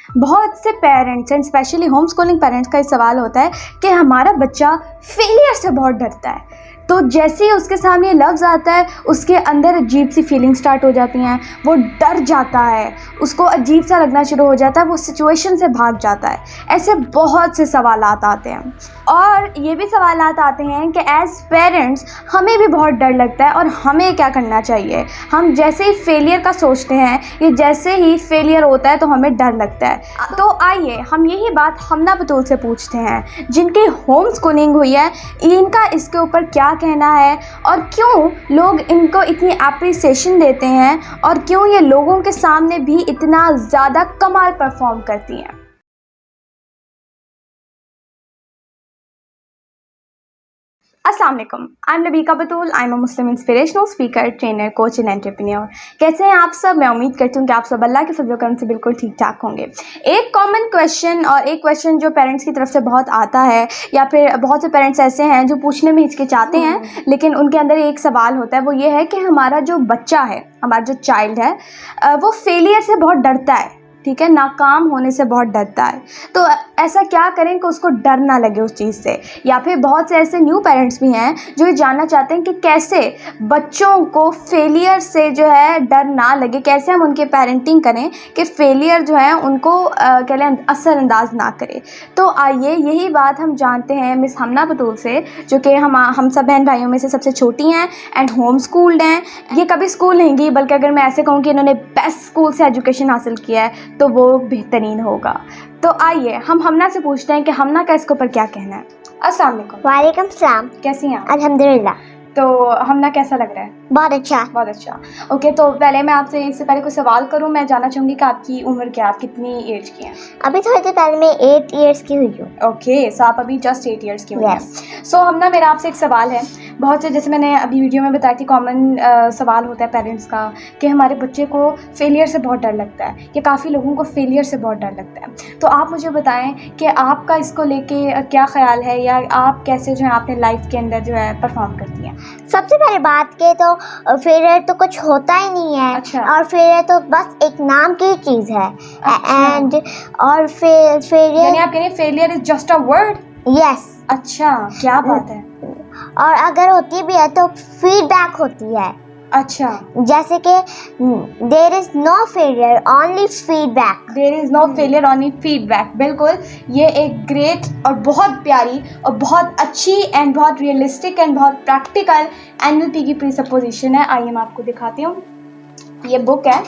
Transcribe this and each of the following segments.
बहुत से parents and specially home schooling parents का ये सवाल होता है कि हमारा बच्चा फेलियर से बहुत डरता है। तो जैसे ही उसके सामने लफ्ज़ आता है उसके अंदर अजीब सी फीलिंग स्टार्ट हो जाती हैं, वो डर जाता है, उसको अजीब सा लगना शुरू हो जाता है, वो सिचुएशन से भाग जाता है। ऐसे बहुत से सवालात आते हैं और ये भी सवालात आते हैं कि एज़ पेरेंट्स हमें भी बहुत डर लगता है और हमें क्या करना चाहिए। हम जैसे ही फेलियर का सोचते हैं या जैसे ही फेलियर होता है तो हमें डर लगता है। तो आइए हम यही बात हमना बतूल से पूछते हैं जिनकी होम स्कूलिंग हुई है, इनका इसके ऊपर क्या कहना है और क्यों लोग इनको इतनी एप्रिसिएशन देते हैं और क्यों ये लोगों के सामने भी इतना ज़्यादा कमाल परफॉर्म करती हैं। अस्सलाम वालेकुम, I am Nabika Batool, I am a Muslim inspirational speaker, trainer, coach and entrepreneur. कैसे हैं आप सब? मैं उम्मीद करती हूँ कि आप सब अल्लाह के फजल करम से बिल्कुल ठीक ठाक होंगे। एक कॉमन क्वेश्चन और एक क्वेश्चन जो पेरेंट्स की तरफ से बहुत आता है या फिर बहुत से पेरेंट्स ऐसे हैं जो पूछने में हिचकिचाते हैं लेकिन उनके अंदर एक सवाल होता है, वो ये है कि हमारा जो बच्चा है, हमारा जो चाइल्ड है, वो फेलियर से बहुत डरता है, ठीक है, नाकाम होने से बहुत डरता है। तो ऐसा क्या करें कि उसको डर ना लगे उस चीज़ से। या फिर बहुत से ऐसे न्यू पेरेंट्स भी हैं जो ये जानना चाहते हैं कि कैसे बच्चों को फेलियर से जो है डर ना लगे, कैसे हम उनके पेरेंटिंग करें कि फेलियर जो है उनको कह लें असरअंदाज ना करे। तो आइए यही बात हम जानते हैं मिस हमना बतूल से, जो कि हम सब बहन भाइयों में से सबसे छोटी हैं एंड होम स्कूल्ड हैं। ये कभी स्कूल नहीं गई, बल्कि अगर मैं ऐसे कहूँ कि इन्होंने बेस्ट स्कूल से एजुकेशन हासिल किया है तो वो बेहतरीन होगा। तो आइए हम हमना से पूछते हैं कि हमना का इसके ऊपर क्या कहना है। अस्सलाम वालेकुम। वालेकुम सलाम। कैसी हैं आप? अल्हम्दुलिल्लाह। तो हमना कैसा लग रहा है? बहुत अच्छा। बहुत अच्छा। ओके, तो पहले मैं आपसे इससे पहले कुछ सवाल करूं, मैं जानना चाहूँगी कि आपकी उम्र क्या है, आप कितनी एज की हैं? अभी थोड़ी देर पहले मैं 8 इयर्स की हुई हूँ। ओके, सो आप अभी जस्ट 8 इयर्स की हुई हैं। Yes. सो हमना मेरा आपसे एक सवाल है। बहुत से, जैसे मैंने अभी वीडियो में बताया कि कॉमन सवाल होता है पेरेंट्स का कि हमारे बच्चे को फेलियर से बहुत डर लगता है, कि काफ़ी लोगों को फेलियर से बहुत डर लगता है। तो आप मुझे बताएं कि आपका इसको लेके क्या ख्याल है या आप कैसे जो है अपने लाइफ के अंदर जो है परफॉर्म करती हैं? सबसे पहले बात के तो फेलियर तो कुछ होता ही नहीं है। अच्छा। और फेलियर तो बस एक नाम की चीज़ है। अच्छा। एंड और फेलियर, यानी आप कह रहे हैं failure is just a word? Yes. अच्छा, क्या बात है। और अगर होती भी है तो फीडबैक होती है। अच्छा, जैसे कि there is no failure only feedback. There is no failure only feedback. बिल्कुल, ये एक ग्रेट और बहुत प्यारी और बहुत अच्छी एंड बहुत रियलिस्टिक एंड बहुत प्रैक्टिकल NLP की प्रीसपोजिशन है। आइए मैं आपको दिखाती हूँ। ये बुक है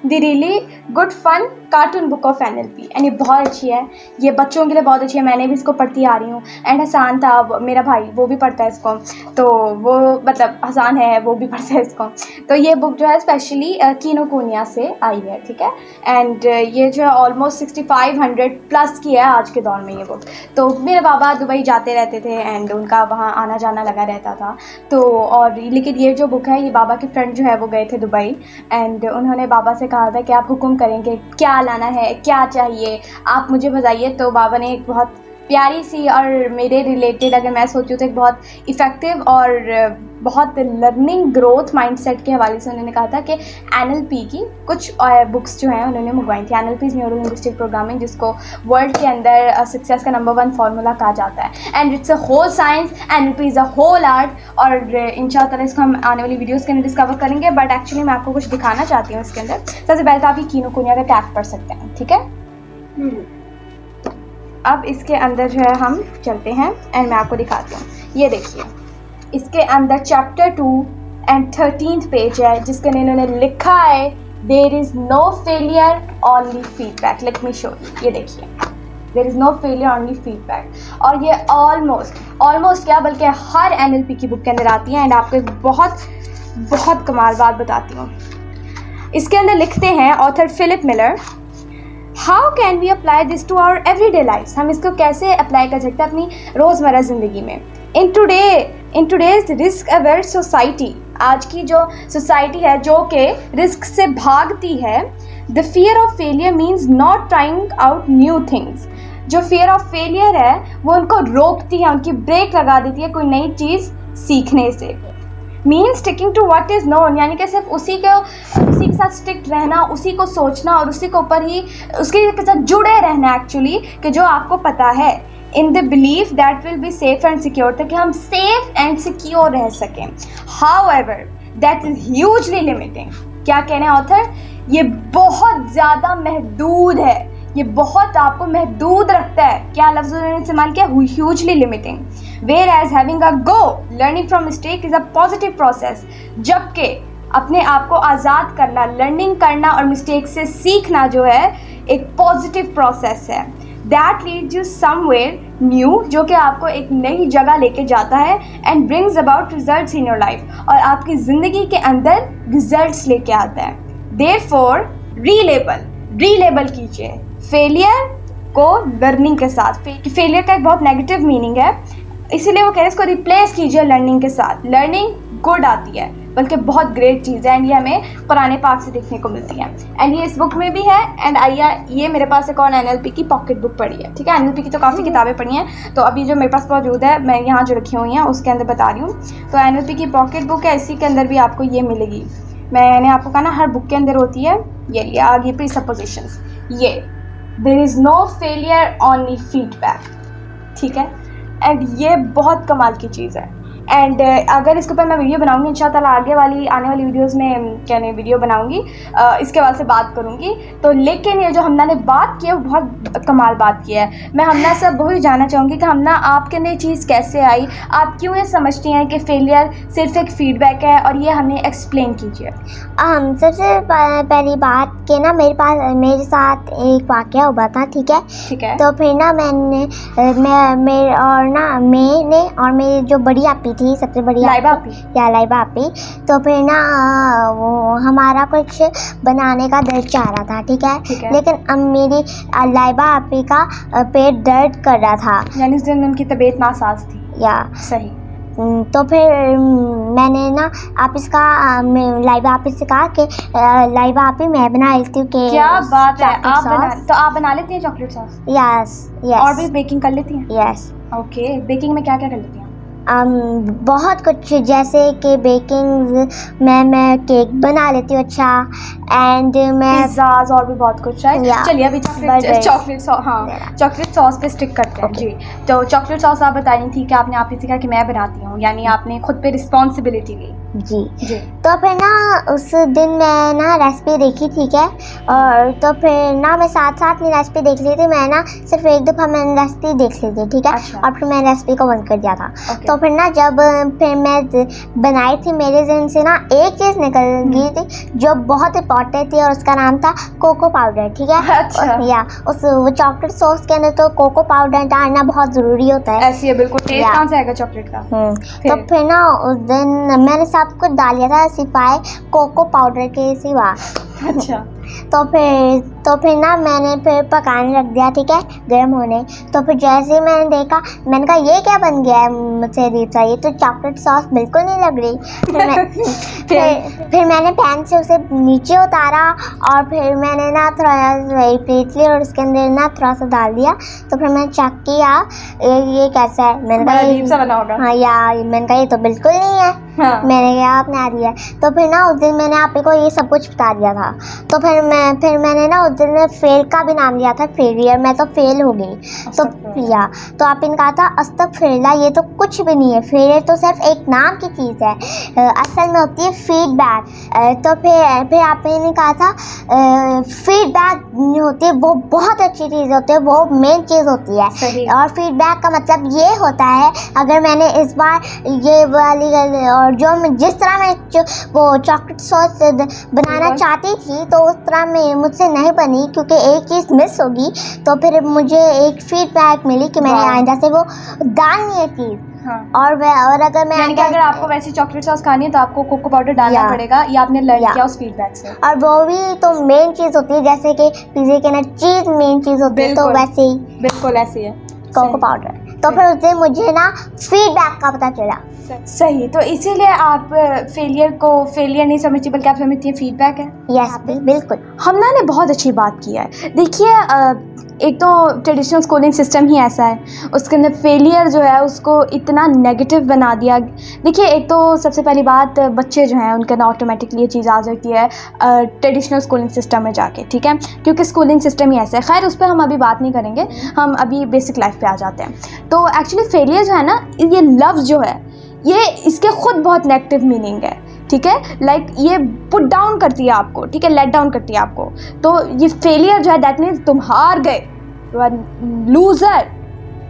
the really good fun cartoon book of NLP and ये बहुत अच्छी है, ये बच्चों के लिए बहुत अच्छी है। मैंने भी इसको पढ़ती आ रही हूँ एंड हसान था मेरा भाई, वो भी पढ़ता है इसको, तो वो मतलब हसान है, वो भी पढ़ता है इसको। तो ये बुक जो है स्पेशली किनोकुनिया से आई है, ठीक है। एंड ये जो है ऑलमोस्ट 6500 प्लस की है आज के दौर में ये बुक। तो मेरे बाबा दुबई जाते रहते थे एंड उनका वहाँ आना जाना लगा रहता था। तो और लेकिन ये जो बुक है, ये बाबा के फ्रेंड जो है वो गए थे दुबई एंड उन्होंने बाबा से कहा था कि आप हुक्म करेंगे, क्या लाना है, क्या चाहिए, आप मुझे बताइए। तो बाबा ने एक बहुत प्यारी सी और मेरे रिलेटेड अगर मैं सोचूँ तो एक बहुत इफ़ेक्टिव और बहुत लर्निंग ग्रोथ माइंडसेट के हवाले से उन्होंने कहा था कि NLP की कुछ बुक्स जो हैं उन्होंने मंगवाई थी। NLP is neuro linguistic programming, जिसको वर्ल्ड के अंदर सक्सेस का नंबर 1 फार्मूला कहा जाता है and it's a whole science. NLP is a whole art और इंशाअल्लाह इसको हम आने वाली वीडियोज़ के अंदर डिस्कवर करेंगे। बट एक्चुअली मैं आपको कुछ दिखाना चाहती हूँ इसके अंदर। सबसे पहले तो आप ये किनोकुनिया का टैग पढ़ सकते हैं, ठीक है। अब इसके अंदर जो है हम चलते हैं एंड मैं आपको दिखाती हूँ। ये देखिए, इसके अंदर चैप्टर 2 एंड 13th पेज है जिसके इन्होंने लिखा है there is no failure only feedback. Let me show you. ये देखिए, there is no failure only feedback. और ये ऑलमोस्ट क्या बल्कि हर NLP की बुक के अंदर आती है एंड आपको एक बहुत कमाल बात बताती हूँ। इसके अंदर लिखते हैं author Philip Miller, how can we apply this to our everyday life. हम इसको कैसे अप्लाई कर सकते हैं अपनी रोज़मर्रा ज़िंदगी में। In today's risk aware society, आज की जो सोसाइटी है जो कि रिस्क से भागती है, the fear of failure means not trying out new things. जो फियर ऑफ फेलियर है वो उनको रोकती है, उनकी ब्रेक लगा देती है कोई नई चीज़ सीखने से। Mean sticking to what is known, यानी कि सिर्फ उसी के साथ स्टिक रहना, उसी को सोचना और उसी के ऊपर ही उसके साथ जुड़े रहना एक्चुअली, कि जो आपको पता है, in the belief that will be safe and secure, ताकि हम सेफ एंड सिक्योर रह सकें. However that is hugely limiting. क्या कहने ऑथर, ये बहुत ज़्यादा महदूद है, ये बहुत आपको महदूद रखता है. क्या लफ्ज़ उन्होंने इस्तेमाल किया, hugely limiting. Whereas having a go, learning from mistake is a positive process. जबकि अपने आप को आज़ाद करना, लर्निंग करना और मिस्टेक से सीखना जो है एक पॉजिटिव प्रोसेस है. That leads you somewhere new, जो कि आपको एक नई जगह लेके जाता है. And brings about results in your life, और आपकी ज़िंदगी के अंदर रिजल्ट्स लेके आता है. देयरफॉर रीलेबल कीजिए फेलियर को लर्निंग के साथ. फेलियर का एक बहुत नेगेटिव मीनिंग है, इसीलिए वो कह रहे हैं इसको रिप्लेस कीजिए लर्निंग के साथ. लर्निंग गुड आती है, बल्कि बहुत ग्रेट चीज़ है, एंड ये हमें कुरान पाक से देखने को मिलती है. एंड ये इस बुक में भी है. एंड आइए, ये मेरे पास एक और NLP की पॉकेट बुक पड़ी है. ठीक है, NLP की तो काफ़ी किताबें पढ़ी हैं, तो अभी जो मेरे पास मौजूद है, मैं यहाँ जो रखी हुई हैं उसके अंदर बता रही हूँ. तो NLP की पॉकेट बुक है, इसी के अंदर भी आपको ये मिलेगी. मैंने आपको कहा ना, हर बुक के अंदर होती है. ये लिया आगे प्रीसपोजिशंस, ये there is no failure only feedback. ठीक है, एंड ये बहुत कमाल की चीज़ है. एंड अगर इसके ऊपर मैं वीडियो बनाऊंगी इंशाल्लाह, आने वाली वीडियोस में कहने वीडियो बनाऊंगी, इसके बाद से बात करूंगी. तो लेकिन ये जो हमना ने बात की है वो बहुत कमाल बात की है. मैं हमना से अब वही जानना चाहूँगी कि हमना आपके अंदर चीज़ कैसे आई, आप क्यों ये समझती हैं कि फेलियर सिर्फ एक फीडबैक है, और ये हमें एक्सप्लेन कीजिए. सबसे पहली बात कि ना मेरे साथ एक वाक़या हुआ था. ठीक है. तो फिर ना मैंने मेरी जो बड़ी आपी थी, सबसे बड़ी लाइबा आपी, तो फिर ना वो हमारा कुछ बनाने का दिल चाह रहा था. ठीक है. लेकिन अब मेरी लाइबा आपी का पेट दर्द कर रहा था, यानी उस दिन उनकी तबीयत नासाज थी. या सही. तो फिर मैंने ना लाइबा आपी से कहा कि लाइबा आपी मैं बना लेती हूँ. कि क्या बात है, आप बना लेती हैं चॉकलेट सॉस? यस. और भी बेकिंग कर लेती हैं? यस. ओके, बेकिंग में क्या क्या कर लेती हैं? बहुत कुछ, जैसे कि बेकिंग मैं केक बना लेती हूँ अच्छा, एंड मैं पिज़्ज़ाज़ और भी बहुत कुछ है. चलिए अभी चॉकलेट सॉस पे स्टिक करते हैं. जी, तो चॉकलेट सॉस आप बता रही थी कि आपने आप ही सीखा कि मैं बनाती हूँ, यानी आपने खुद पे रिस्पॉन्सिबिलिटी ली. जी. तो फिर ना उस दिन मैं ना रेसिपी देखी. ठीक है. और तो फिर ना मैं साथ में रेसिपी देख ली थी. मैं ना सिर्फ एक दफ़ा मैंने रेसिपी देख ली थी. ठीक है. अच्छा. और फिर मैंने रेसिपी को बंद कर दिया था. तो फिर ना जब फिर मैं बनाई थी, मेरे जहन से ना एक चीज़ निकल गई थी जो बहुत इंपॉर्टेंट थी, और उसका नाम था कोको पाउडर. ठीक है. अच्छा. या वो चॉकलेट सॉस के अंदर तो कोको पाउडर डालना बहुत ज़रूरी होता है. ऐसी है बिल्कुल. टेस्ट कहाँ से आएगा चॉकलेट का? तो फिर ना उस दिन मैंने सब कुछ डाल दिया था सिवाय कोको पाउडर के सिवा. अच्छा. तो फिर ना मैंने फिर पकाने रख दिया. ठीक है, गर्म होने. तो फिर जैसे ही मैंने देखा, मैंने कहा ये क्या बन गया है मुझसे दीपा, ये तो चॉकलेट सॉस बिल्कुल नहीं लग रही. फिर मैंने पैन से उसे नीचे उतारा, और फिर मैंने ना थोड़ा प्लेट ली और उसके अंदर ना थोड़ा सा डाल दिया. तो फिर मैंने चेक किया ये कैसा है. मैंने कहा अजीब सा बना होगा. हाँ, मैंने कहा ये तो बिल्कुल नहीं है. हाँ. मैंने कहा आपने आ दिया. तो फिर ना उस दिन मैंने आप को ये सब कुछ बता दिया था. तो फिर मैंने ना उस दिन फेल का भी नाम लिया था, फेलियर. मैं तो फेल हो गई. तो आप इनका था अस्तगफिरुल्लाह, ये तो कुछ भी नहीं है. फेलियर तो सिर्फ एक नाम की चीज़ है, असल में होती है फीडबैक. तो फिर आपने कहा था फीडबैक होती है वो बहुत अच्छी चीज़ होती है, वो मेन चीज़ होती है. सही. और फीडबैक का मतलब ये होता है, अगर मैंने इस बार ये वाली और जिस तरह मैं वो चॉकलेट सॉस बनाना चाहती थी, तो उस तरह में मुझसे नहीं बनी, क्योंकि एक चीज़ मिस होगी. तो फिर मुझे एक फीडबैक मिली कि मैंने आइंदा से वो डालनी है चीज़. हाँ. और अगर मैं अगर आपको वैसी चॉकलेट सॉस खानी है तो आपको कोको पाउडर डालना पड़ेगा. ये आपने लर्न किया उस फीडबैक से. और वो भी तो मेन चीज़ होती है, जैसे कि पिज़्ज़े के अंदर चीज़ मेन चीज़ होती है, तो वैसे ही बिल्कुल ऐसी है कोको पाउडर. तो फिर उससे मुझे ना फीडबैक का पता चला. सही. तो इसीलिए आप फेलियर को फेलियर नहीं समझती, बल्कि आप समझती हैं फीडबैक है. यस, बिल्कुल. हमना ने बहुत अच्छी बात की है. देखिए एक तो ट्रेडिशनल स्कूलिंग सिस्टम ही ऐसा है, उसके अंदर फेलियर जो है उसको इतना नेगेटिव बना दिया। देखिए, एक तो सबसे पहली बात, बच्चे जो हैं उनके अंदर ऑटोमेटिकली ये चीज़ आ जाती है ट्रेडिशनल स्कूलिंग सिस्टम में जाके, ठीक है, क्योंकि स्कूलिंग सिस्टम ही ऐसा है। खैर, उस पर हम अभी बात नहीं करेंगे, हम अभी बेसिक लाइफ पे आ जाते हैं। तो एक्चुअली फेलियर जो है ना, ये लफ्ज़ जो है, ये इसके खुद बहुत नेगेटिव मीनिंग है, ठीक है, लाइक ये पुट डाउन करती है आपको, ठीक है, लेट डाउन करती है आपको। तो ये फेलियर जो है दैट मीन्स तुम हार गए, यू आर लूज़र,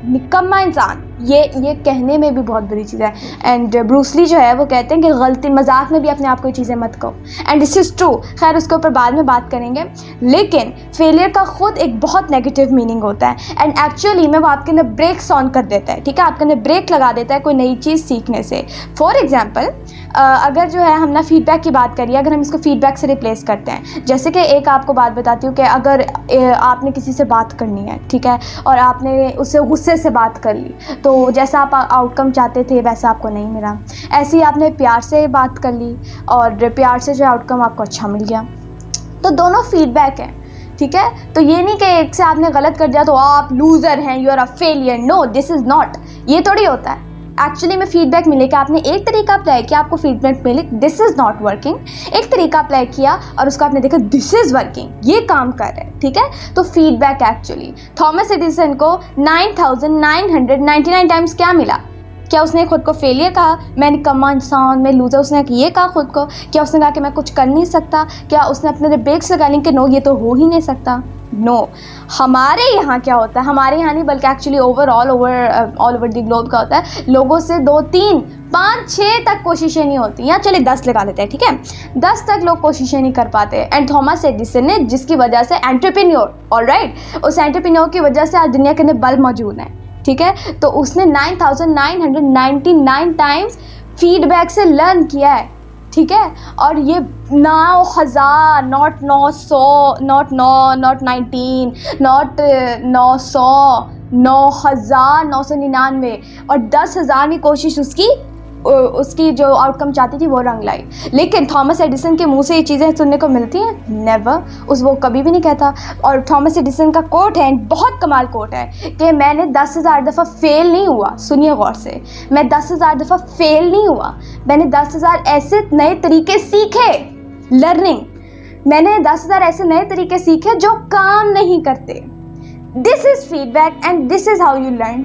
निकम्मा इंसान। ये कहने में भी बहुत बुरी चीज़ है। एंड ब्रूस ली जो है वो कहते हैं कि गलती मजाक में भी अपने आप को ये चीज़ें मत कहो, एंड दिस इज़ ट्रू। खैर, उसके ऊपर बाद में बात करेंगे। लेकिन फेलियर का खुद एक बहुत नेगेटिव मीनिंग होता है, एंड एक्चुअली में वो आपके अंदर ब्रेक्स ऑन कर देता है, ठीक है, आपके अंदर ब्रेक लगा देता है कोई नई चीज़ सीखने से। फॉर एग्जाम्पल, अगर जो है हम ना फीडबैक की बात करिए, अगर हम इसको फीडबैक से रिप्लेस करते हैं, जैसे कि एक आपको बात बताती हूँ कि अगर आपने किसी से बात करनी है, ठीक है, और आपने उससे गुस्से से बात कर ली, तो जैसा आप आउटकम चाहते थे वैसा आपको नहीं मिला। ऐसे ही आपने प्यार से बात कर ली और प्यार से जो आउटकम आपको अच्छा मिल गया। तो दोनों फीडबैक हैं, ठीक है। तो ये नहीं कि एक से आपने गलत कर दिया तो आप लूज़र हैं, you are a failure. No, this is not, ये थोड़ी होता है। एक्चुअली में फीडबैक मिले कि आपने एक तरीका अप्लाई किया, आपको फीडबैक मिले दिस इज़ नॉट वर्किंग, एक तरीका अप्लाई किया और उसको आपने देखा दिस इज़ वर्किंग, ये काम कर रहा है, ठीक है। तो फीडबैक एक्चुअली थॉमस एडिसन को 9999 टाइम्स क्या मिला? क्या उसने खुद को फेलियर कहा, मैं निकम्मा इंसान, मैं लूज़र, उसने ये कहा खुद को? क्या उसने कहा कि मैं कुछ कर नहीं सकता? क्या उसने अपने लिए ब्रेक्स लगा ली कि नो, ये तो हो ही नहीं सकता? नो, हमारे यहाँ क्या होता है, हमारे यहाँ नहीं बल्कि actually all over the globe का होता है, लोगों से 2 3 5 6 तक कोशिशें नहीं होती, या चलिए 10 लगा लेते हैं, ठीक है, 10 तक लोग कोशिशें नहीं कर पाते। एंड थॉमस एडिसन ने, जिसकी वजह से एंटरप्रेन्योर, ऑलराइट, उस एंटरप्रेन्योर की वजह से आज दुनिया के अंदर बल्ब मौजूद है, ठीक है। तो उसने 9999 टाइम्स फीडबैक से लर्न किया है, ठीक है। और ये 9000, नॉट 900, नॉट 9, नॉट 19, नॉट 900, 9999 और 10,000 की कोशिश उसकी जो आउटकम चाहती थी वो रंग लाई। लेकिन थॉमस एडिसन के मुंह से ये चीज़ें सुनने को मिलती हैं? नेवर, वो कभी भी नहीं कहता। और थॉमस एडिसन का कोट है, बहुत कमाल कोट है, कि मैंने 10,000 दफ़ा फेल नहीं हुआ। सुनिए गौर से, मैं 10,000 दफ़ा फेल नहीं हुआ, मैंने 10,000 ऐसे नए तरीके सीखे, लर्निंग, मैंने 10,000 ऐसे नए तरीके सीखे जो काम नहीं करते। This is feedback and this is how you learn.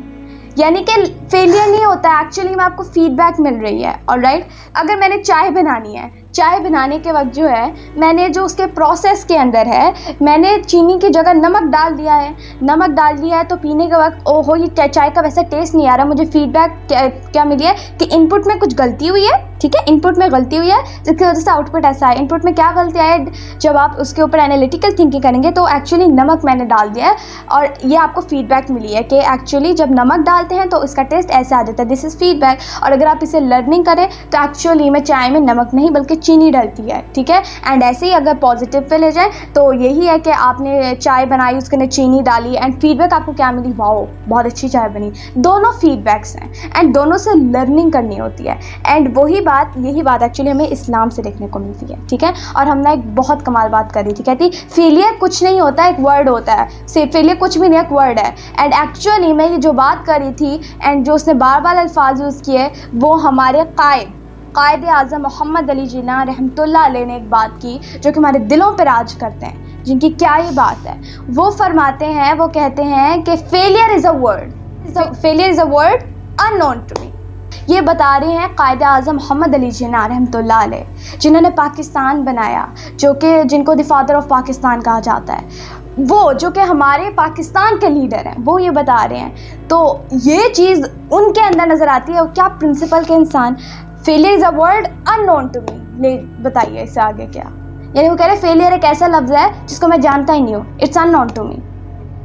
यानी कि फेलियर नहीं होता, एक्चुअली में आपको फीडबैक मिल रही है, ऑलराइट। अगर मैंने चाय बनानी है, चाय बनाने के वक्त जो है मैंने जो उसके प्रोसेस के अंदर है, मैंने चीनी की जगह नमक डाल दिया है, नमक डाल दिया है, तो पीने के वक्त ओहो ये चाय का वैसा टेस्ट नहीं आ रहा। मुझे फीडबैक क्या मिली है कि इनपुट में कुछ गलती हुई है, ठीक है, इनपुट में गलती हुई है जिसकी वजह से आउटपुट ऐसा है। इनपुट में क्या गलती है, जब आप उसके ऊपर एनालिटिकल थिंकिंग करेंगे तो एक्चुअली नमक मैंने डाल दिया है और ये आपको फीडबैक मिली है कि एक्चुअली जब नमक डालते हैं तो इसका टेस्ट ऐसा आ जाता है। This is feedback. और अगर आप इसे लर्निंग करें तो एक्चुअली में चाय में नमक नहीं बल्कि चीनी डलती है, ठीक है। एंड ऐसे ही अगर पॉजिटिव पे ले जाएं तो यही है कि आपने चाय बनाई, उसके अंदर चीनी डाली एंड फीडबैक आपको क्या मिली, वाओ बहुत अच्छी चाय बनी। दोनों फीडबैक्स हैं एंड दोनों से लर्निंग करनी होती है। एंड यही बात एक्चुअली हमें इस्लाम से देखने को मिलती है, ठीक है। और हमने एक बहुत कमाल बात करी थी, कहती फेलियर कुछ नहीं होता, एक वर्ड होता है। फेलियर कुछ भी नहीं, एक वर्ड है। एंड एक्चुअली मैं ये जो बात करी थी एंड जो उसने बार बार अल्फाज यूज़ किए वो हमारे कायद आज़म मोहम्मद अली जिन्ना रहमतुल्लाह अलैह ने एक बात की जो कि हमारे दिलों पर राज करते हैं, जिनकी क्या ये बात है। वो फरमाते हैं, वो कहते हैं कि failure is a word unknown to me. ये बता रहे हैं कायद आज़म मोहम्मद अली जिन्ना रहमतुल्लाह अलैह, जिन्होंने पाकिस्तान बनाया, जिनको द फादर ऑफ पाकिस्तान कहा जाता है, वो जो कि हमारे पाकिस्तान के लीडर हैं, वो ये बता रहे हैं। तो ये चीज़ उनके अंदर नज़र आती है। और क्या प्रिंसिपल के इंसान, failure is a word unknown to me. ले बताइए इससे आगे क्या, यानी वो कह रहे हैं फेलियर एक ऐसा लफ्ज़ है जिसको मैं जानता ही नहीं हूँ, इट्स अननोन टू मी।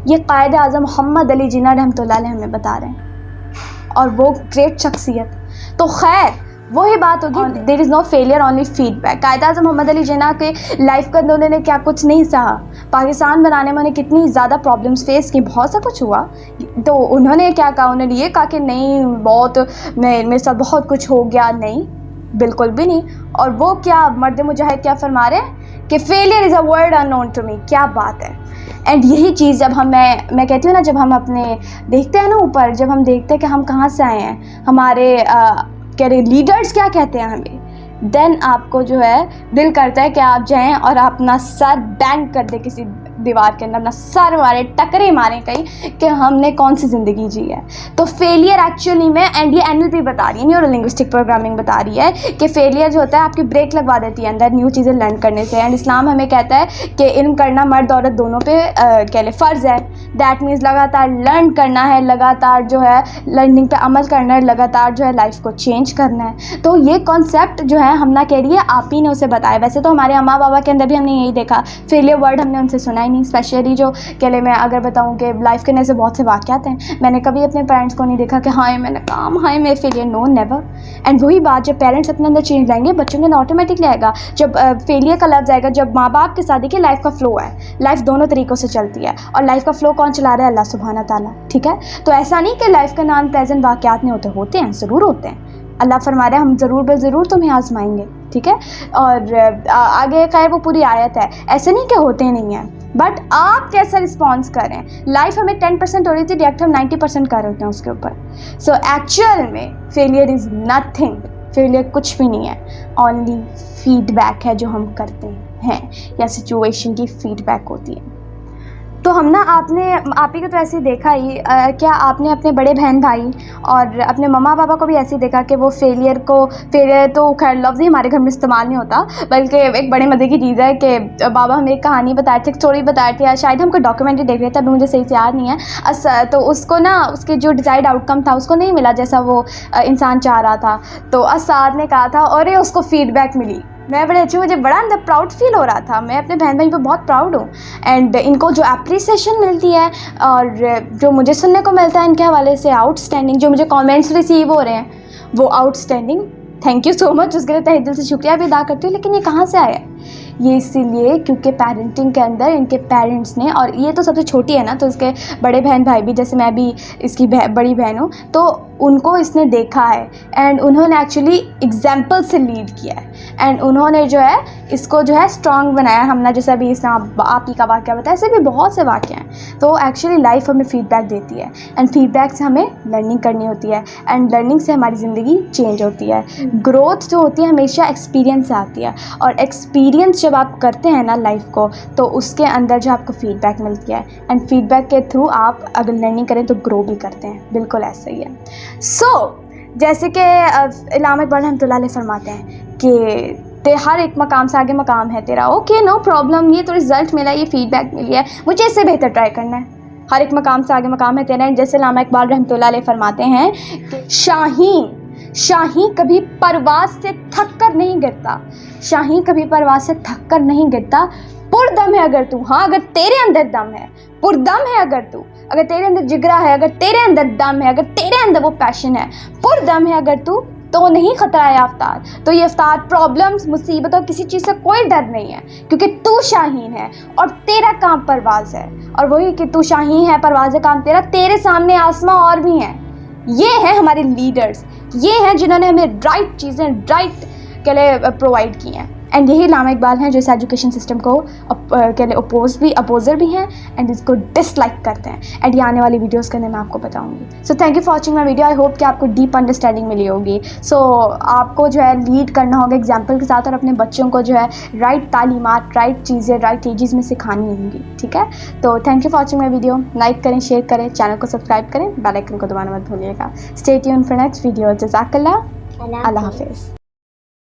ये कायद आज़म मोहम्मद अली जिन्ना रहमतुल्लाह अलैह हमें बता रहे हैं, और वो ग्रेट शख्सियत। तो खैर वही बात होगी, there is no failure only feedback. Quaid Azam Mohammad Ali Jinnah के लाइफ के अंदर उन्होंने क्या कुछ नहीं सहा, पाकिस्तान बनाने में उन्हें कितनी ज़्यादा प्रॉब्लम्स फेस की, बहुत सा कुछ हुआ। तो उन्होंने क्या कहा, उन्होंने ये कहा कि नहीं बहुत मेरे साथ बहुत कुछ हो गया, नहीं, बिल्कुल भी नहीं। और वो क्या मर्द मुजाहिद क्या फरमा रहे हैं कि failure is a word unknown to me. क्या बात है। एंड यही चीज़ जब मैं कहती हूँ ना, जब हम अपने देखते हैं ना ऊपर, जब हम देखते हैं कि हम कहाँ से आए हैं, हमारे कह रहे लीडर्स क्या कहते हैं हमें, देन आपको जो है दिल करता है कि आप जाएं और अपना सर बैंग कर दे किसी दीवार के अंदर, अपना सर मारे, टकरे मारें कहीं कि हमने कौन सी ज़िंदगी जी है। तो फेलियर एक्चुअली में, एंड ये NLP बता रही है, न्यूरो लिंग्विस्टिक प्रोग्रामिंग बता रही है कि फेलियर जो होता है आपकी ब्रेक लगवा देती है अंदर न्यू चीज़ें लर्न करने से। एंड इस्लाम हमें कहता है कि इल्म करना मर्द औरत दोनों पे कह ले फ़र्ज़ है। दैट मीन्स लगातार लर्न करना है, लगातार जो है लर्निंग पे अमल करना है, लगातार जो है लाइफ को चेंज करना है। तो ये कॉन्सेप्ट जो है हम ना कह रही है, आप ही ने उसे बताया। वैसे तो हमारे अम्मा बाबा के अंदर भी हमने यही देखा, फेलियर वर्ड हमने उनसे सुना ही नहीं। स्पेशली जो कह ले, मैं अगर बताऊं कि लाइफ के ऐसे बहुत से वाक़यात हैं, मैंने कभी अपने पेरेंट्स को नहीं देखा कि हाय मैंने काम, हाय मैं फेलियर, नो नेवर। एंड वही बात, जब पेरेंट्स अपने अंदर चेंज लाएंगे, बच्चों के अंदर ऑटोमेटिकली आएगा। जब फेलियर का लफ्ज़ आएगा, जब माँ बाप के साथ, देखिए लाइफ का फ़्लो है, लाइफ दोनों तरीक़ों से चलती है, और लाइफ का फ़्लो कौन चला रहा है? अल्लाह सुब्हाना ताला। ठीक है, तो ऐसा नहीं कि लाइफ का नॉन प्रेजेंट वाक़यात नहीं होते हैं, ज़रूर होते हैं। अल्लाह फरमा रहे हैं हम ज़रूर बल ज़रूर तुम्हें आजमाएंगे। ठीक है, और आगे खैर वो पूरी आयत है, ऐसे नहीं कि होते नहीं हैं, बट आप कैसा रिस्पॉन्स करें। लाइफ हमें 10% हो रही थी, डायरेक्ट हम 90% कर रहे हैं उसके ऊपर। सो एक्चुअल में फेलियर इज़ नथिंग, फेलियर कुछ भी नहीं है, ओनली फीडबैक है जो हम करते हैं, या सिचुएशन की फीडबैक होती है। तो हम ना, आप ही को तो ऐसे ही देखा ही, क्या आपने अपने बड़े बहन भाई और अपने मम्मा पापा को भी ऐसे ही देखा कि वो फेलियर तो खैर लफ्ज़ ही हमारे घर में इस्तेमाल नहीं होता, बल्कि एक बड़े मज़े की चीज़ है कि बाबा हमें एक कहानी बताए थे, एक स्टोरी बताए थे, या शायद हमको डॉक्यूमेंट्री देख रहे थे, अभी मुझे सही से याद नहीं है। तो उसको ना, उसके जो डिज़ायर्ड आउटकम था उसको नहीं मिला जैसा वो इंसान चाह रहा था। तो असाद ने कहा था, और उसको फीडबैक मिली। मैं बड़े अच्छी, मुझे बड़ा अंदर प्राउड फील हो रहा था। मैं अपने बहन भाई पे बहुत प्राउड हूँ। एंड इनको जो अप्रिसिएशन मिलती है और जो मुझे सुनने को मिलता है इनके हवाले से, आउटस्टैंडिंग, जो मुझे कमेंट्स रिसीव हो रहे हैं वो outstanding. Thank you so much, उसके लिए तहे दिल से शुक्रिया भी अदा करती हूँ। लेकिन ये कहाँ से आया? ये इसीलिए क्योंकि पेरेंटिंग के अंदर इनके पेरेंट्स ने, और ये तो सबसे छोटी है ना, तो इसके बड़े बहन भाई भी, जैसे मैं भी इसकी बड़ी बहन हूँ, तो उनको इसने देखा है एंड उन्होंने एक्चुअली एग्जाम्पल से लीड किया है, एंड उन्होंने जो है इसको जो है स्ट्रॉन्ग बनाया। हमने जैसे अभी इसने आप ही का वाक़या बताया, ऐसे भी बहुत से वाक़े हैं। तो एक्चुअली लाइफ हमें फीडबैक देती है, एंड फीडबैक से हमें लर्निंग करनी होती है, एंड लर्निंग से हमारी ज़िंदगी चेंज होती है। ग्रोथ जो होती है हमेशा एक्सपीरियंस से आती है, और एक्सपीरियंस जब आप करते हैं ना लाइफ को, तो उसके अंदर जो आपको फीडबैक मिलती है, एंड फीडबैक के थ्रू आप अगर लर्निंग करें तो ग्रो भी करते हैं। बिल्कुल ऐसा ही है। जैसे कि इल्लामा इक़बाल रहमतुल्लाह अलैह फरमाते हैं कि हर एक मकाम से आगे मकाम है तेरा। ओके, नो प्रॉब्लम, ये तो रिज़ल्ट मिला, ये फीडबैक मिली है, मुझे इससे बेहतर ट्राई करना है। हर एक मकाम से आगे मकाम है तेरा। जैसे इल्लामा इक़बाल रहमतुल्लाह अलैह फरमाते हैं कि शाहीन कभी परवाज़ से थक कर नहीं गिरता, शाहीन कभी परवाज़ से थक कर नहीं गिरता। पुरदम है अगर तू, हाँ अगर तेरे अंदर दम है, पुरदम है अगर तू, अगर तेरे अंदर जिगरा है, अगर तेरे अंदर दम है, अगर तेरे अंदर वो पैशन है, पुरदम है अगर तू, तो नहीं खतरा है अफ्तार। तो ये अफ्तार प्रॉब्लम्स, मुसीबत और किसी चीज़ से कोई डर नहीं है, क्योंकि तू शाहीन है और तेरा काम परवाज़ है। और वही कि तू शाहीन है, परवाज़ है काम तेरा, तेरे सामने आसमां और भी हैं। ये हैं हमारे लीडर्स, ये हैं जिन्होंने हमें राइट चीज़ें राइट के लिए प्रोवाइड की हैं। एंड यही इल्लामा इक़बाल हैं जो इस एजुकेशन सिस्टम को के लिए अपोजर भी हैं, एंड इसको डिसलाइक करते हैं। एंड ये आने वाली वीडियोस के अंदर मैं आपको बताऊंगी। So thank you for watching my video. I hope कि आपको डीप अंडरस्टैंडिंग मिली होगी। सो आपको जो है लीड करना होगा एग्जाम्पल के साथ, और अपने बच्चों को जो है राइट तालीमात, राइट चीज़ें, राइट एजेस में सिखानी होंगी। ठीक है, तो thank you for watching my video. Like करें, शेयर करें, चैनल को सब्सक्राइब करें, बेल आइकन को दबाना मत भूलिएगा। Stay tuned for next video. जज़ाकल्लाह, अल्लाह हाफिज़।